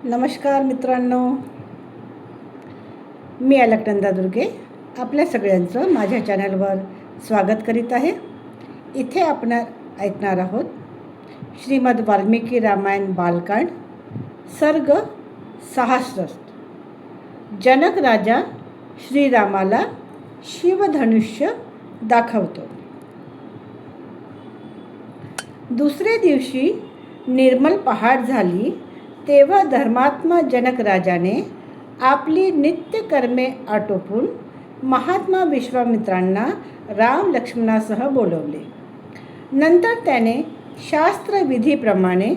नमस्कार मित्रांनो, मी अलकनंदा दुर्गे आपल्या सगळ्यांचं माझ्या चॅनलवर स्वागत करीत आहे. इथे आपण ऐकणार आहोत श्रीमद वाल्मिकी रामायण बालकांड सर्ग 66. जनक राजा श्रीरामाला शिवधनुष्य दाखवतो. दुसरे दिवशी निर्मल पहाट झाली तेव्हा धर्मात्मा जनक राजाने आपली नित्यकर्मे आटोपून महात्मा विश्वामित्रांना राम लक्ष्मणासह बोलवले. नंतर त्याने शास्त्रविधीप्रमाणे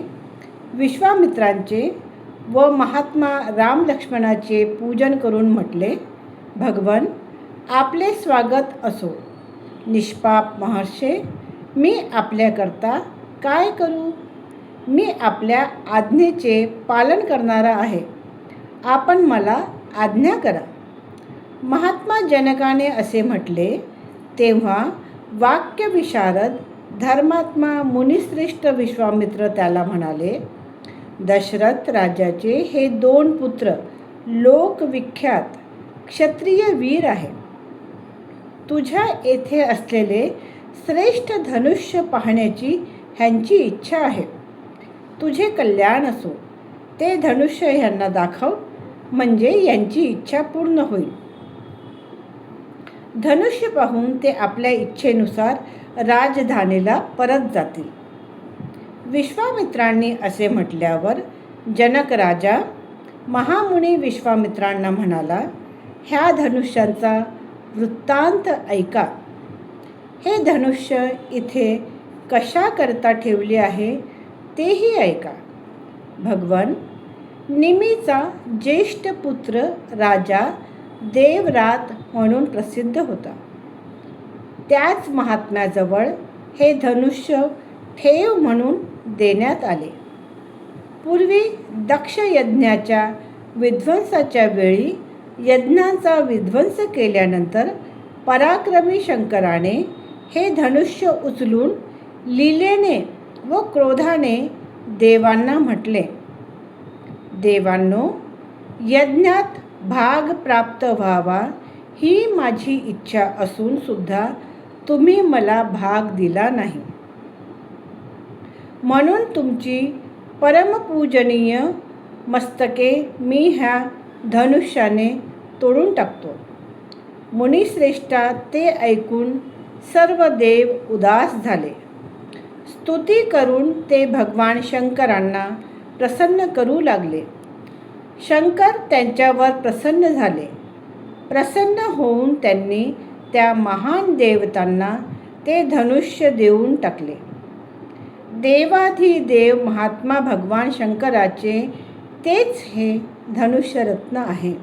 विश्वामित्रांचे व महात्मा राम लक्ष्मणाचे पूजन करून म्हटले, भगवन, आपले स्वागत असो. निष्पाप महर्षे, मी आपल्याकरता काय करू? मी आपल्या आज्ञेचे पालन करणारा आहे. आपण मला आज्ञा करा. महात्मा जनकाने असे म्हटले तेव्हा वाक्यविशारद धर्मात्मा मुनिश्रेष्ठ विश्वामित्र त्याला म्हणाले, दशरथ राजाचे हे 2 पुत्र लोकविख्यात क्षत्रिय वीर आहेत. तुझ्या येथे असलेले श्रेष्ठ धनुष्य पाहण्याची ह्यांची इच्छा आहे. तुझे कल्याण असो. ते धनुष्य ह्यांना दाखव, म्हणजे यांची इच्छा पूर्ण होईल. धनुष्य पाहून ते आपल्या इच्छेनुसार राजधानीला परत जातील. विश्वामित्रांनी असे म्हटल्यावर जनक राजा महामुनी विश्वामित्रांना म्हणाला, ह्या धनुष्यांचा वृत्तांत ऐका. हे धनुष्य इथे कशाकरता ठेवले आहे तेही ऐका. भगवन, निमीचा ज्येष्ठ पुत्र राजा देवरात म्हणून प्रसिद्ध होता. त्याच महात्म्याजवळ हे धनुष्य ठेव म्हणून देण्यात आले. पूर्वी दक्ष यज्ञाच्या विध्वंसाच्या वेळी यज्ञांचा विध्वंस केल्यानंतर पराक्रमी शंकराने हे धनुष्य उचलून लीलेने व क्रोधाने देवांना म्हटले, देवांनो, यज्ञात भाग प्राप्त व्हावा ही माझी इच्छा असून सुद्धा तुम्ही मला भाग दिला नाही. म्हणून तुमची परमपूजनीय मस्तके मी ह्या धनुष्याने तोडून टाकतो. मुनिश्रेष्ठा ते ऐकून सर्व देव उदास झाले. स्तुती करून ते भगवान शंकरांना प्रसन्न करू लागले. शंकर त्यांच्यावर प्रसन्न झाले. प्रसन्न होऊन त्यांनी त्या महान देवतांना ते धनुष्य देऊन टाकले. देवाधिदेव महात्मा भगवान शंकराचे तेच हे धनुष्यरत्न आहे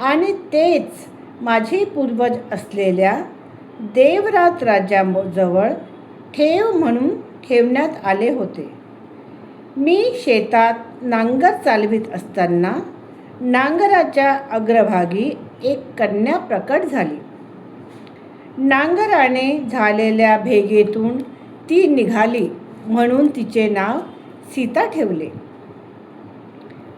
आणि तेच माझे पूर्वज असलेल्या देवरात राजाजवळ ठेव म्हणून ठेवण्यात आले होते. मी शेतात नांगर चालवित असताना नांगराच्या अग्रभागी एक कन्या प्रकट झाली. नांगराने झालेल्या भेगेतून ती निघाली म्हणून तिचे नाव सीता ठेवले.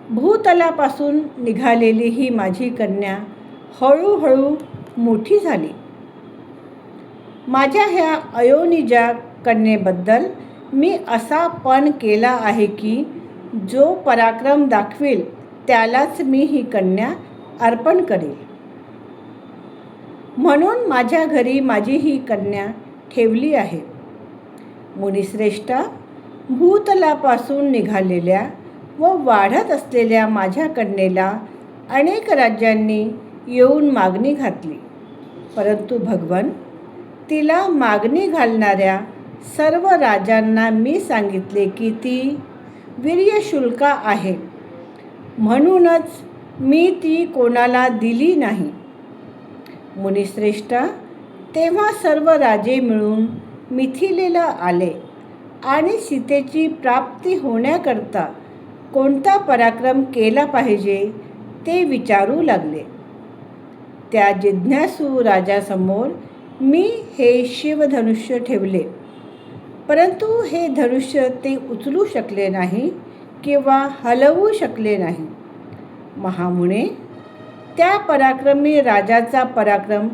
भूतलापासून निघालेली ही माझी कन्या हळूहळू मोठी झाली. माझ्या ह्या अयोनिजा कन्येबद्दल मी असा पण केला आहे की जो पराक्रम दाखवेल त्यालाच मी ही कन्या अर्पण करेल. म्हणून माझ्या घरी माझी ही कन्या ठेवली आहे. मुनिश्रेष्ठा, भूतलापासून निघालेल्या व वाढत असलेल्या माझ्या कन्येला अनेक राज्यांनी येऊन मागणी घातली, परंतु भगवन, तिला मागणी घालणाऱ्या सर्व राजांना मी सांगितले की ती वीर्यशुल्का आहे, म्हणूनच मी ती कोणाला दिली नाही. मुनिश्रेष्ठा, तेव्हा सर्व राजे मिळून मिथिलेला आले आणि सीतेची प्राप्ती होण्याकरता कोणता पराक्रम केला पाहिजे ते विचारू लागले. त्या जिज्ञासू राजासमोर मी हे शिवधनुष्य ठेवले, परंतु हे धनुष्य ते उचलू शकले नाही किंवा हलवू शकले नाही. महामुने, त्या पराक्रमी राजाचा पराक्रम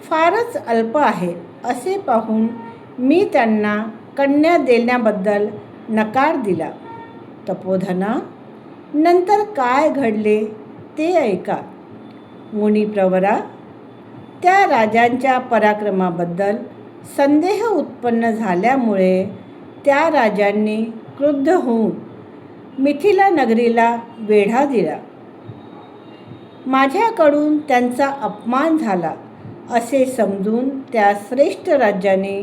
फारच अल्प आहे असे पाहून मी त्यांना कन्या देण्याबद्दल नकार दिला. तपोधना, नंतर काय घडले ते ऐका. मुनिप्रवरा, त्या राजांच्या पराक्रमाबद्दल संदेह उत्पन्न झाल्यामुळे त्या राजांनी क्रुद्ध होऊन मिथिला नगरीला वेढा दिला. माझ्याकडून त्यांचा अपमान झाला असे समजून त्या श्रेष्ठ राज्याने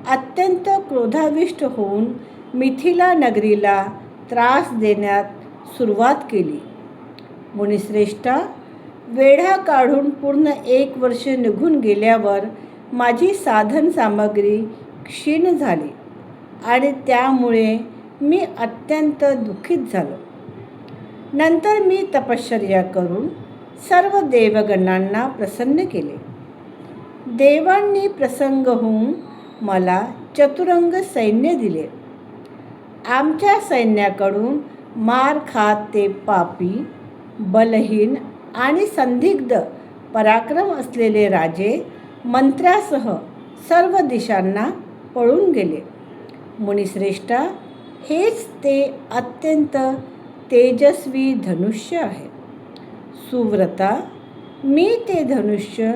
अत्यंत क्रोधाविष्ट होऊन मिथिला नगरीला त्रास देण्यात सुरुवात केली. मुनिश्रेष्ठा, वेढा काढून पूर्ण 1 वर्ष निघून गेल्यावर माझी साधन सामग्री क्षीण झाली आणि त्यामुळे मी अत्यंत दुःखित झालो. नंतर मी तपश्चर्या करून सर्व देवगणांना प्रसन्न केले. देवांनी प्रसन्न होऊन मला चतुरंग सैन्य दिले. आमच्या सैन्याकडून मार खात ते पापी, बलहीन आणि संदिग्ध पराक्रम असलेले राजे मंत्र्यासह सर्व दिशांना पळून गेले. मुनिश्रेष्ठा, हेच ते अत्यंत तेजस्वी धनुष्य आहे. सुव्रता, मी ते धनुष्य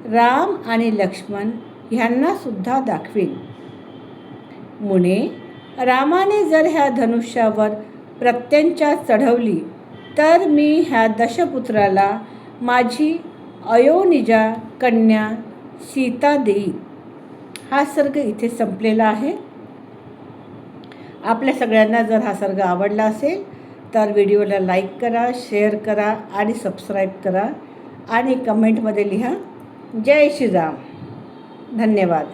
राम आणि लक्ष्मण ह्यांनासुद्धा दाखवीन. मुने, रामाने जर ह्या धनुष्यावर प्रत्यंचा चढवली तर मी ह्या दशपुत्राला माझी अयोनिजा कन्या सीता देईन. हा सर्ग इथे संपलेला आहे. आपल्या सगळ्यांना जर हा सर्ग आवडला असेल तर व्हिडिओला लाईक करा, शेअर करा आणि सबस्क्राईब करा आणि कमेंटमध्ये लिहा. जय श्रीराम. धन्यवाद.